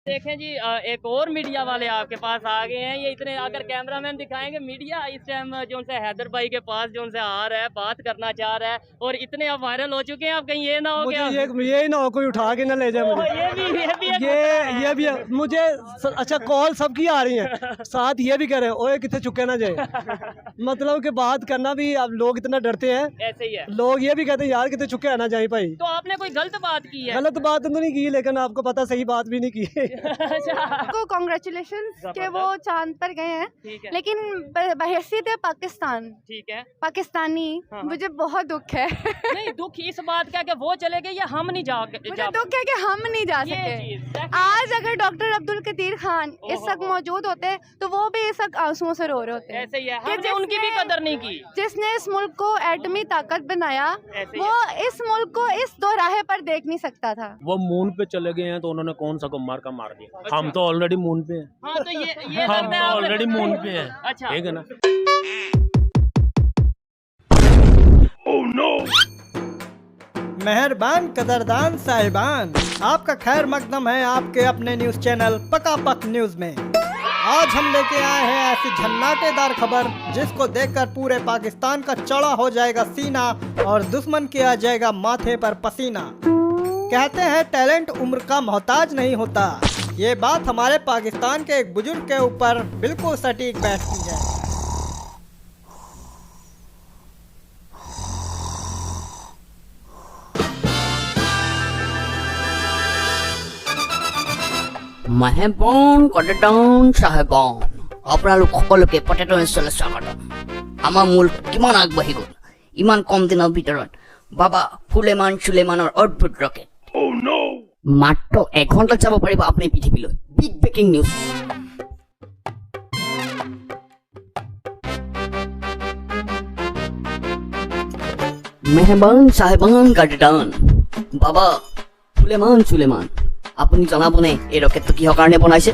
देखें जी, एक और मीडिया वाले आपके पास आ गए हैं। ये इतने अगर कैमरामैन दिखाएंगे, मीडिया इस टाइम जो से हैदर भाई के पास जो से आ रहा है, बात करना चाह रहा है और इतने अब वायरल हो चुके हैं। अब कहीं ये ना हो गया ये ना हो कोई उठा के ना ले जाए मुझे। ये भी है। मुझे अच्छा कॉल सबकी आ रही है, साथ ये भी कह रहे हैं ओए कितने चुके ना जाए। मतलब कि बात करना भी अब लोग इतना डरते हैं, ऐसे ही है। लोग ये भी कहते हैं यार कितने चुके आना जाए भाई। तो आपने कोई गलत बात की है? गलत बात तो नहीं की, लेकिन आपको पता सही बात भी नहीं की। को कॉन्ग्रेचुलेशंस कि वो चांद पर गए हैं, लेकिन बहैसियत है पाकिस्तान, ठीक है, पाकिस्तानी, मुझे बहुत दुख है। नहीं, दुख इस बात का कि वो चले गए या हम नहीं जा मुझे दुख है कि हम नहीं जा सके। आज अगर डॉक्टर अब्दुल कदीर खान इस वक्त मौजूद होते तो वो भी इस वक्त आंसुओं से रो रहे होते। ऐसे ही है, हमने उनकी भी कदर नहीं की। जिसने इस मुल्क को एटमी ताकत बनाया, वो इस मुल्क को इस दोराहे पर देख नहीं सकता था। वो मून पे चले गए हैं तो उन्होंने कौन सा कुम्हार का मार दिया। अच्छा। हम तो ऑलरेडी मून पे हैं। हाँ, तो ये हम तो ऑलरेडी मून पे हैं। अच्छा, ठीक है ना। Oh no! मेहरबान कदरदान साहिबान, आपका खैर मकदम है आपके अपने न्यूज चैनल पकापक न्यूज में। आज हम लेके आए हैं ऐसी झन्नाटेदार खबर जिसको देखकर पूरे पाकिस्तान का चौड़ा हो जाएगा सीना और दुश्मन के आ जाएगा माथे पर पसीना। कहते हैं टैलेंट उम्र का मोहताज नहीं होता। ये बात हमारे पाकिस्तान के एक बुजुर्ग के ऊपर बिल्कुल सटीक बैठती है। মেহবন কটেটন সাহেবন, আপোনালোক সকলোকে পটেটন ষ্টলে স্বাগতম। আমাৰ মূল কিমান আগবাঢ়ি গ'ল ইমান কম দিনৰ ভিতৰত। বাবা ফুলেমান চুলেমানৰ অদ্ভুত ৰকেট Oh no! মাত্ৰ এঘণ্টাত যাব পাৰিব আপুনি পৃথিৱীলৈ। Big breaking news. মেহমান সাহেবান গাৰ্ডেন, বাবা ফুলেমান চুলেমান, আপুনি জনাবনে এই ৰকেটটো কিহৰ কাৰণে বনাইছে?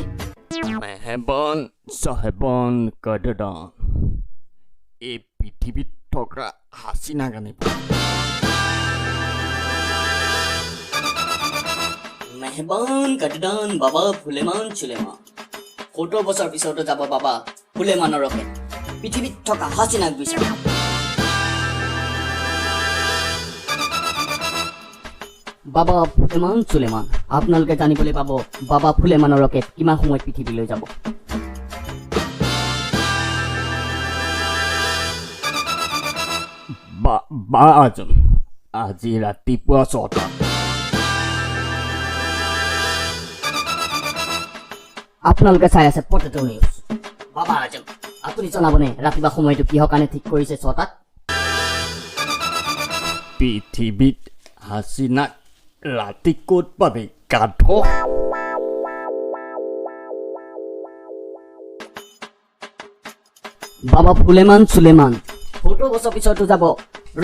মেহবান চাহেবান কাদেদান, এই পৃথিৱীত থকা হাচিনা গানে। মেহবান গাৰ্ডেন, বাবা ফুলেমান চুলেমান, 70 বছৰ পিছতো যাব বাবা ফুলেমানৰ ৰকেট পৃথিৱীত থকা হাচিনাক বিচাৰি। বাবা ফুলেমান চুলেমান, আপোনালোকে জানিবলৈ পাব বাবা ফুলেমানৰ ৰকেট কিমান সময়ত পৃথিৱীলৈ যাব। বাজন আজি ৰাতিপুৱা 6টাত। আপোনালোকে চাই আছে পটেটো নিউজ। বাবা আজম, আপুনি জনাবনে ৰাতিপুৱা সময়টো কিহৰ কাৰণে ঠিক কৰিছে 6টাত? পৃথিৱীত হাচিনাক ৰাতি ক'ত পাবি গাধ। বাবা ফুলেমান চুলেমান, 70 বছৰ পিছতো যাব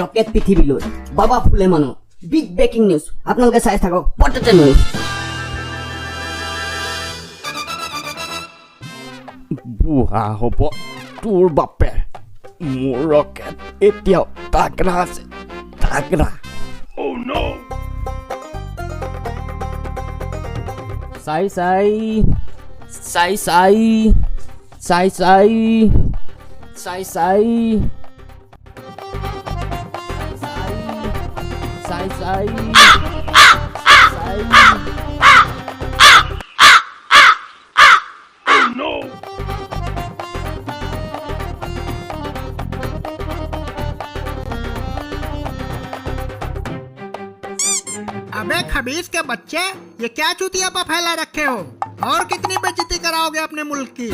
ৰকেট পৃথিৱীলৈ। বাবা ফুলেমানো বিগ ব্ৰেকিং নিউজ। আপোনালোকে চাই থাকক পটেটো নিউজ। বুঢ়া হ'ব তোৰ বাপে, মোৰ ৰকেট এতিয়াও তাগৰা আছে, তাগৰা। Oh no! চাই চাই চাই চাই চাই চাই চাই চাই চাই চাই Oh no! अबे खबीस के बच्चे, ये क्या चूतियापा फैला रखे हो? और कितनी बेइज्जती कराओगे अपने मुल्क की?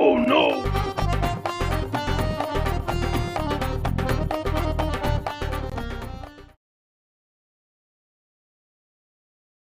Oh no!